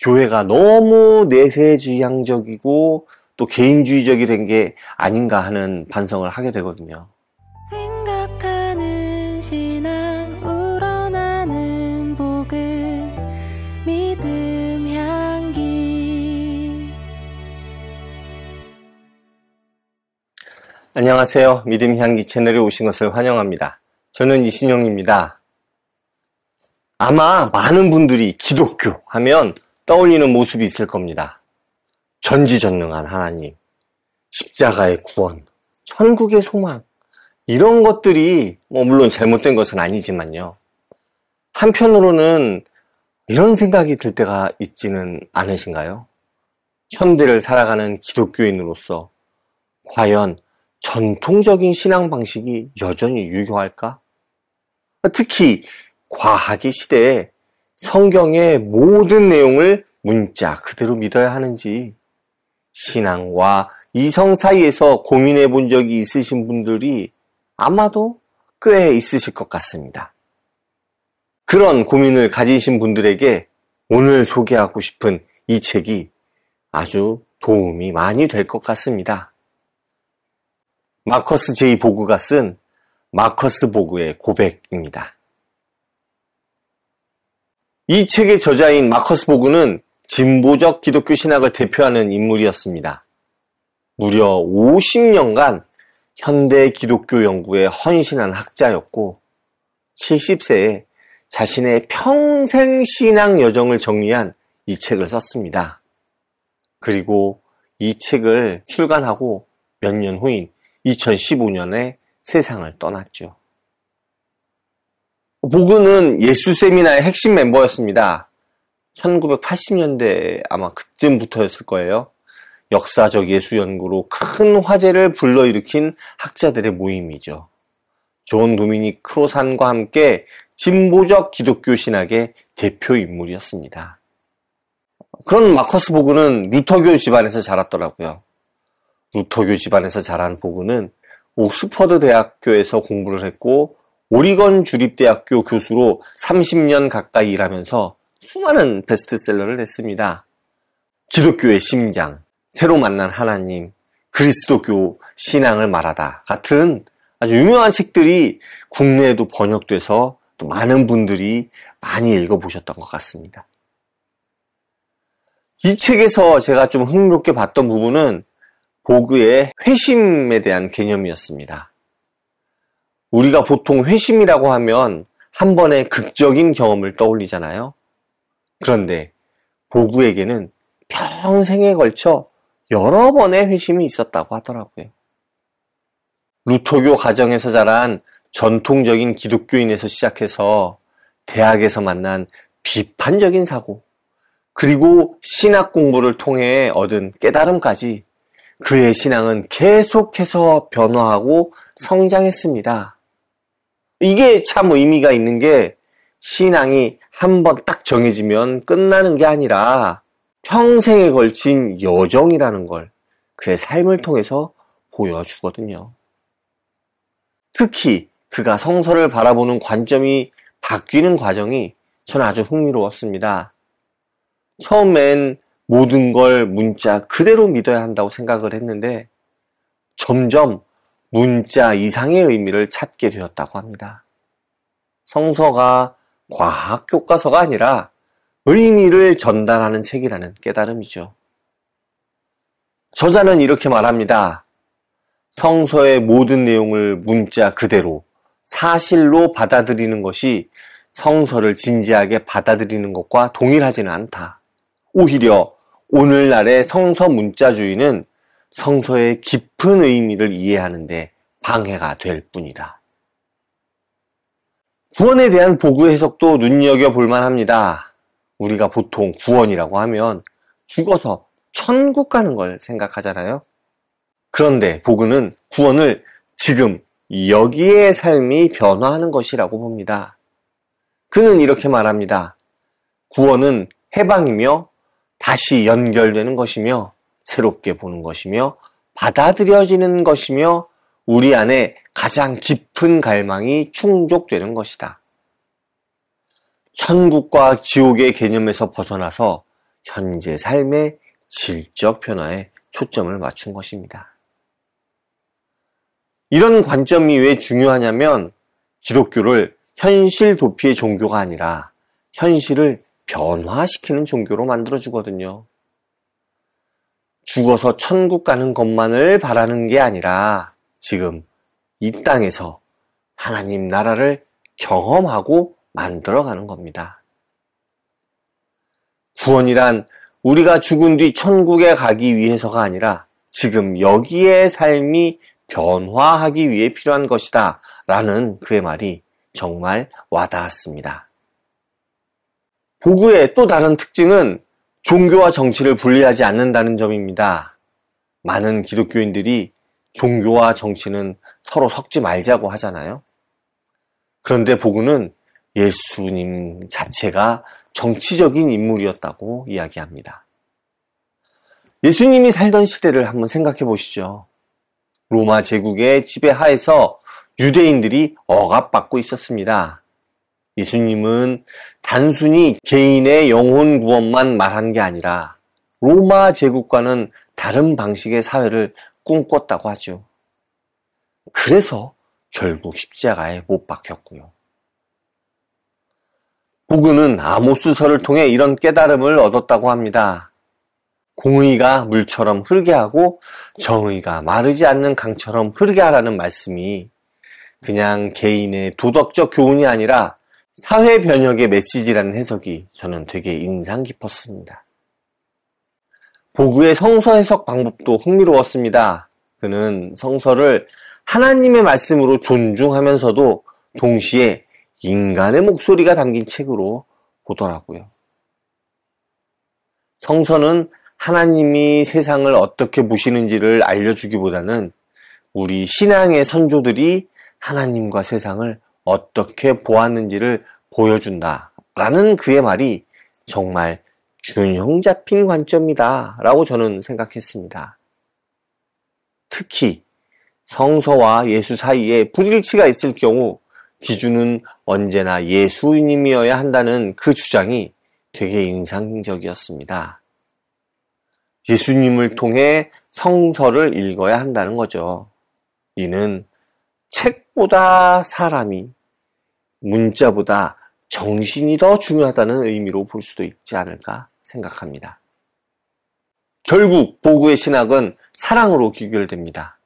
교회가 너무 내세지향적이고 또 개인주의적이 된 게 아닌가 하는 반성을 하게 되거든요. 생각하는 신앙 우러나는 복음 믿음 향기. 안녕하세요. 믿음 향기 채널에 오신 것을 환영합니다. 저는 이신영입니다. 아마 많은 분들이 기독교 하면 떠올리는 모습이 있을 겁니다. 전지전능한 하나님, 십자가의 구원, 천국의 소망, 이런 것들이 물론 잘못된 것은 아니지만요. 한편으로는 이런 생각이 들 때가 있지는 않으신가요? 현대를 살아가는 기독교인으로서 과연 전통적인 신앙 방식이 여전히 유효할까? 특히 과학의 시대에 성경의 모든 내용을 문자 그대로 믿어야 하는지 신앙과 이성 사이에서 고민해 본 적이 있으신 분들이 아마도 꽤 있으실 것 같습니다. 그런 고민을 가지신 분들에게 오늘 소개하고 싶은 이 책이 아주 도움이 많이 될 것 같습니다. 마커스 J 보그가 쓴 마커스 보그의 고백입니다. 이 책의 저자인 마커스 보그는 진보적 기독교 신학을 대표하는 인물이었습니다. 무려 50년간 현대 기독교 연구에 헌신한 학자였고 70세에 자신의 평생 신앙 여정을 정리한 이 책을 썼습니다. 그리고 이 책을 출간하고 몇 년 후인 2015년에 세상을 떠났죠. 보그는 예수 세미나의 핵심 멤버였습니다. 1980년대 아마 그쯤부터였을 거예요. 역사적 예수 연구로 큰 화제를 불러일으킨 학자들의 모임이죠. 존 도미닉 크로산과 함께 진보적 기독교 신학의 대표 인물이었습니다. 그런 마커스 보그는 루터교 집안에서 자랐더라고요. 루터교 집안에서 자란 보그는 옥스퍼드 대학교에서 공부를 했고 오리건 주립대학교 교수로 30년 가까이 일하면서 수많은 베스트셀러를 냈습니다. 기독교의 심장, 새로 만난 하나님, 그리스도교 신앙을 말하다 같은 아주 유명한 책들이 국내에도 번역돼서 또 많은 분들이 많이 읽어보셨던 것 같습니다. 이 책에서 제가 좀 흥미롭게 봤던 부분은 보그의 회심에 대한 개념이었습니다. 우리가 보통 회심이라고 하면 한 번의 극적인 경험을 떠올리잖아요. 그런데 보그에게는 평생에 걸쳐 여러 번의 회심이 있었다고 하더라고요. 루터교 가정에서 자란 전통적인 기독교인에서 시작해서 대학에서 만난 비판적인 사고, 그리고 신학 공부를 통해 얻은 깨달음까지 그의 신앙은 계속해서 변화하고 성장했습니다. 이게 참 의미가 있는 게 신앙이 한 번 딱 정해지면 끝나는 게 아니라 평생에 걸친 여정이라는 걸 그의 삶을 통해서 보여주거든요. 특히 그가 성서를 바라보는 관점이 바뀌는 과정이 저는 아주 흥미로웠습니다. 처음엔 모든 걸 문자 그대로 믿어야 한다고 생각을 했는데 점점 문자 이상의 의미를 찾게 되었다고 합니다. 성서가 과학 교과서가 아니라 의미를 전달하는 책이라는 깨달음이죠. 저자는 이렇게 말합니다. 성서의 모든 내용을 문자 그대로 사실로 받아들이는 것이 성서를 진지하게 받아들이는 것과 동일하지는 않다. 오히려 오늘날의 성서 문자주의는 성서의 깊은 의미를 이해하는데 방해가 될 뿐이다. 구원에 대한 보그 해석도 눈여겨볼 만합니다. 우리가 보통 구원이라고 하면 죽어서 천국 가는 걸 생각하잖아요. 그런데 보그는 구원을 지금 여기의 삶이 변화하는 것이라고 봅니다. 그는 이렇게 말합니다. 구원은 해방이며 다시 연결되는 것이며 새롭게 보는 것이며 받아들여지는 것이며 우리 안에 가장 깊은 갈망이 충족되는 것이다. 천국과 지옥의 개념에서 벗어나서 현재 삶의 질적 변화에 초점을 맞춘 것입니다. 이런 관점이 왜 중요하냐면 기독교를 현실 도피의 종교가 아니라 현실을 변화시키는 종교로 만들어주거든요. 죽어서 천국 가는 것만을 바라는 게 아니라 지금 이 땅에서 하나님 나라를 경험하고 만들어가는 겁니다. 구원이란 우리가 죽은 뒤 천국에 가기 위해서가 아니라 지금 여기의 삶이 변화하기 위해 필요한 것이다 라는 그의 말이 정말 와닿았습니다. 복음의 또 다른 특징은 종교와 정치를 분리하지 않는다는 점입니다. 많은 기독교인들이 종교와 정치는 서로 섞지 말자고 하잖아요. 그런데 복음은 예수님 자체가 정치적인 인물이었다고 이야기합니다. 예수님이 살던 시대를 한번 생각해 보시죠. 로마 제국의 지배하에서 유대인들이 억압받고 있었습니다. 예수님은 단순히 개인의 영혼 구원만 말한 게 아니라 로마 제국과는 다른 방식의 사회를 꿈꿨다고 하죠. 그래서 결국 십자가에 못 박혔고요. 복음은 아모스서를 통해 이런 깨달음을 얻었다고 합니다. 공의가 물처럼 흐르게 하고 정의가 마르지 않는 강처럼 흐르게 하라는 말씀이 그냥 개인의 도덕적 교훈이 아니라 사회 변혁의 메시지라는 해석이 저는 되게 인상 깊었습니다. 보그의 성서 해석 방법도 흥미로웠습니다. 그는 성서를 하나님의 말씀으로 존중하면서도 동시에 인간의 목소리가 담긴 책으로 보더라고요. 성서는 하나님이 세상을 어떻게 보시는지를 알려주기보다는 우리 신앙의 선조들이 하나님과 세상을 어떻게 보았는지를 보여준다라는 그의 말이 정말 균형 잡힌 관점이다 라고 저는 생각했습니다. 특히 성서와 예수 사이에 불일치가 있을 경우 기준은 언제나 예수님이어야 한다는 그 주장이 되게 인상적이었습니다. 예수님을 통해 성서를 읽어야 한다는 거죠. 이는 책보다 사람이, 문자보다 정신이 더 중요하다는 의미로 볼 수도 있지 않을까 생각합니다. 결국 보그의 신학은 사랑으로 귀결됩니다.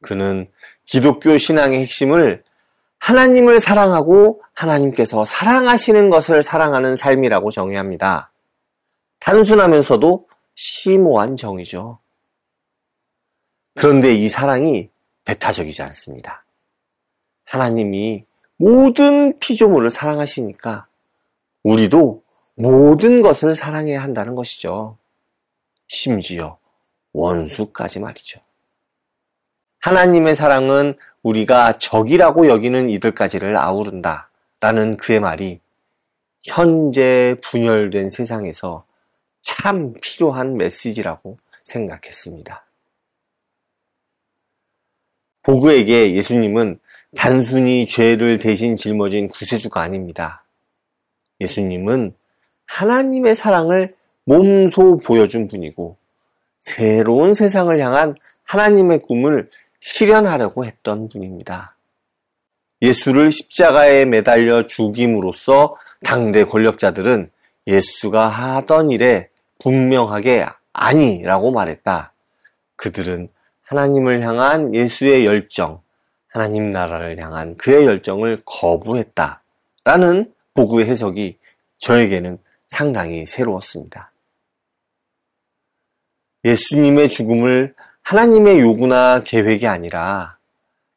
그는 기독교 신앙의 핵심을 하나님을 사랑하고 하나님께서 사랑하시는 것을 사랑하는 삶이라고 정의합니다. 단순하면서도 심오한 정의죠. 그런데 이 사랑이 배타적이지 않습니다. 하나님이 모든 피조물을 사랑하시니까 우리도 모든 것을 사랑해야 한다는 것이죠. 심지어 원수까지 말이죠. 하나님의 사랑은 우리가 적이라고 여기는 이들까지를 아우른다 라는 그의 말이 현재 분열된 세상에서 참 필요한 메시지라고 생각했습니다. 보그에게 예수님은 단순히 죄를 대신 짊어진 구세주가 아닙니다. 예수님은 하나님의 사랑을 몸소 보여준 분이고 새로운 세상을 향한 하나님의 꿈을 실현하려고 했던 분입니다. 예수를 십자가에 매달려 죽임으로써 당대 권력자들은 예수가 하던 일에 분명하게 아니라고 말했다. 그들은 하나님을 향한 예수의 열정, 하나님 나라를 향한 그의 열정을 거부했다. 라는 보그의 해석이 저에게는 상당히 새로웠습니다. 예수님의 죽음을 하나님의 요구나 계획이 아니라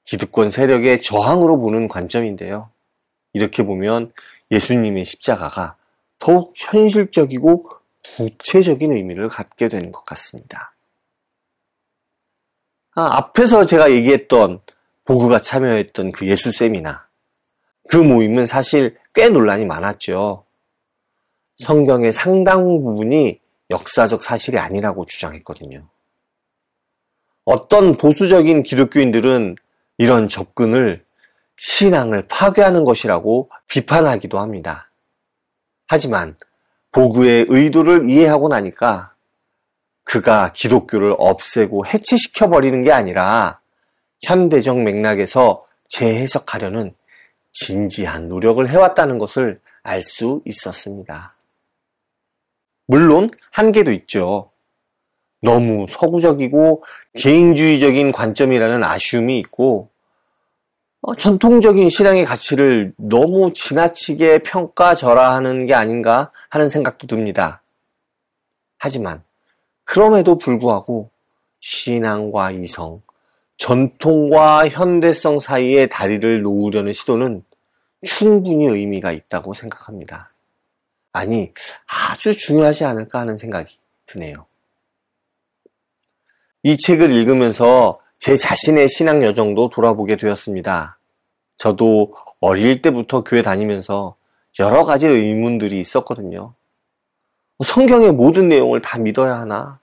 기득권 세력의 저항으로 보는 관점인데요. 이렇게 보면 예수님의 십자가가 더욱 현실적이고 구체적인 의미를 갖게 되는 것 같습니다. 앞에서 제가 얘기했던 보그가 참여했던 그 예수 세미나, 그 모임은 사실 꽤 논란이 많았죠. 성경의 상당 부분이 역사적 사실이 아니라고 주장했거든요. 어떤 보수적인 기독교인들은 이런 접근을 신앙을 파괴하는 것이라고 비판하기도 합니다. 하지만 보그의 의도를 이해하고 나니까 그가 기독교를 없애고 해체시켜버리는 게 아니라 현대적 맥락에서 재해석하려는 진지한 노력을 해왔다는 것을 알 수 있었습니다. 물론 한계도 있죠. 너무 서구적이고 개인주의적인 관점이라는 아쉬움이 있고 전통적인 신앙의 가치를 너무 지나치게 평가절하하는 게 아닌가 하는 생각도 듭니다. 하지만 그럼에도 불구하고 신앙과 이성, 전통과 현대성 사이에 다리를 놓으려는 시도는 충분히 의미가 있다고 생각합니다. 아니, 아주 중요하지 않을까 하는 생각이 드네요. 이 책을 읽으면서 제 자신의 신앙 여정도 돌아보게 되었습니다. 저도 어릴 때부터 교회 다니면서 여러 가지 의문들이 있었거든요. 성경의 모든 내용을 다 믿어야 하나?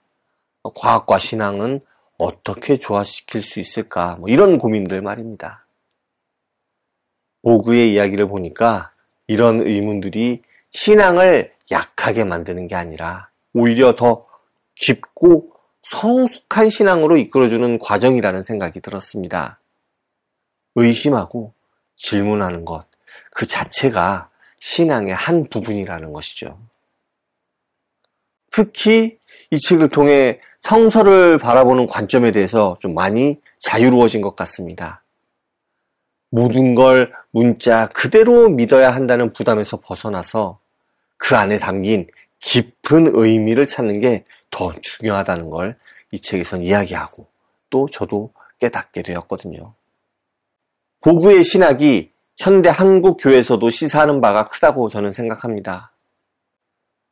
과학과 신앙은 어떻게 조화시킬 수 있을까? 이런 고민들 말입니다. 보그의 이야기를 보니까 이런 의문들이 신앙을 약하게 만드는 게 아니라 오히려 더 깊고 성숙한 신앙으로 이끌어주는 과정이라는 생각이 들었습니다. 의심하고 질문하는 것, 그 자체가 신앙의 한 부분이라는 것이죠. 특히 이 책을 통해 성서를 바라보는 관점에 대해서 좀 많이 자유로워진 것 같습니다. 모든 걸 문자 그대로 믿어야 한다는 부담에서 벗어나서 그 안에 담긴 깊은 의미를 찾는 게 더 중요하다는 걸 이 책에선 이야기하고 또 저도 깨닫게 되었거든요. 보그의 신학이 현대 한국 교회에서도 시사하는 바가 크다고 저는 생각합니다.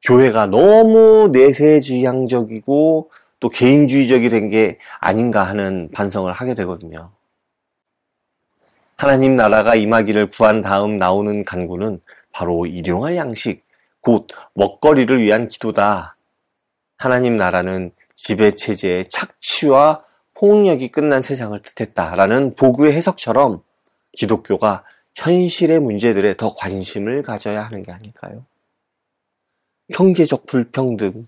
교회가 너무 내세지향적이고 또 개인주의적이 된 게 아닌가 하는 반성을 하게 되거든요. 하나님 나라가 임하기를 구한 다음 나오는 간구는 바로 일용할 양식, 곧 먹거리를 위한 기도다. 하나님 나라는 지배체제의 착취와 폭력이 끝난 세상을 뜻했다라는 보그의 해석처럼 기독교가 현실의 문제들에 더 관심을 가져야 하는 게 아닐까요? 경제적 불평등,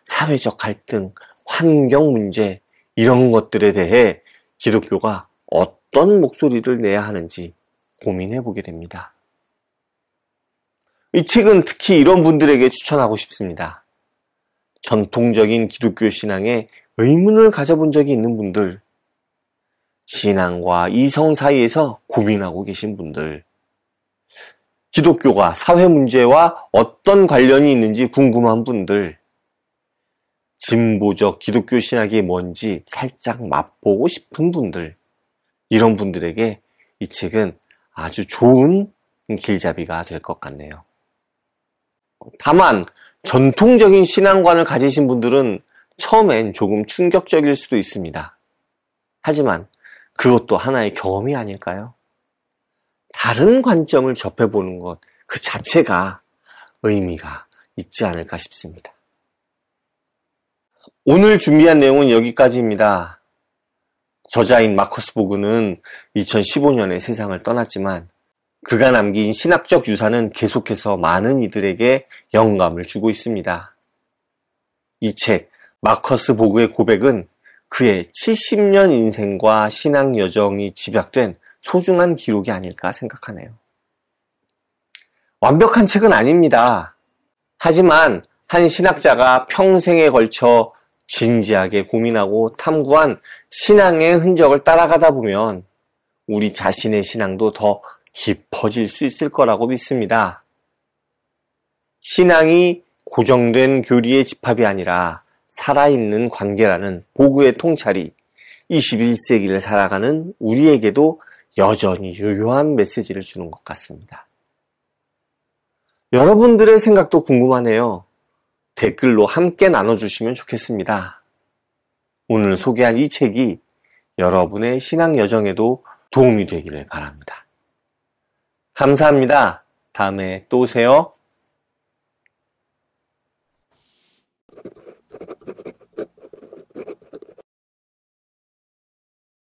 사회적 갈등, 환경 문제 이런 것들에 대해 기독교가 어떤 목소리를 내야 하는지 고민해 보게 됩니다. 이 책은 특히 이런 분들에게 추천하고 싶습니다. 전통적인 기독교 신앙에 의문을 가져본 적이 있는 분들, 신앙과 이성 사이에서 고민하고 계신 분들, 기독교가 사회 문제와 어떤 관련이 있는지 궁금한 분들, 진보적 기독교 신학이 뭔지 살짝 맛보고 싶은 분들, 이런 분들에게 이 책은 아주 좋은 길잡이가 될 것 같네요. 다만 전통적인 신앙관을 가지신 분들은 처음엔 조금 충격적일 수도 있습니다. 하지만 그것도 하나의 경험이 아닐까요? 다른 관점을 접해보는 것 그 자체가 의미가 있지 않을까 싶습니다. 오늘 준비한 내용은 여기까지입니다. 저자인 마커스 보그는 2015년에 세상을 떠났지만 그가 남긴 신학적 유산은 계속해서 많은 이들에게 영감을 주고 있습니다. 이 책, 마커스 보그의 고백은 그의 70년 인생과 신앙 여정이 집약된 소중한 기록이 아닐까 생각하네요. 완벽한 책은 아닙니다. 하지만 한 신학자가 평생에 걸쳐 진지하게 고민하고 탐구한 신앙의 흔적을 따라가다 보면 우리 자신의 신앙도 더 깊어질 수 있을 거라고 믿습니다. 신앙이 고정된 교리의 집합이 아니라 살아있는 관계라는 보그의 통찰이 21세기를 살아가는 우리에게도 여전히 유효한 메시지를 주는 것 같습니다. 여러분들의 생각도 궁금하네요. 댓글로 함께 나눠주시면 좋겠습니다. 오늘 소개한 이 책이 여러분의 신앙 여정에도 도움이 되기를 바랍니다. 감사합니다. 다음에 또 오세요.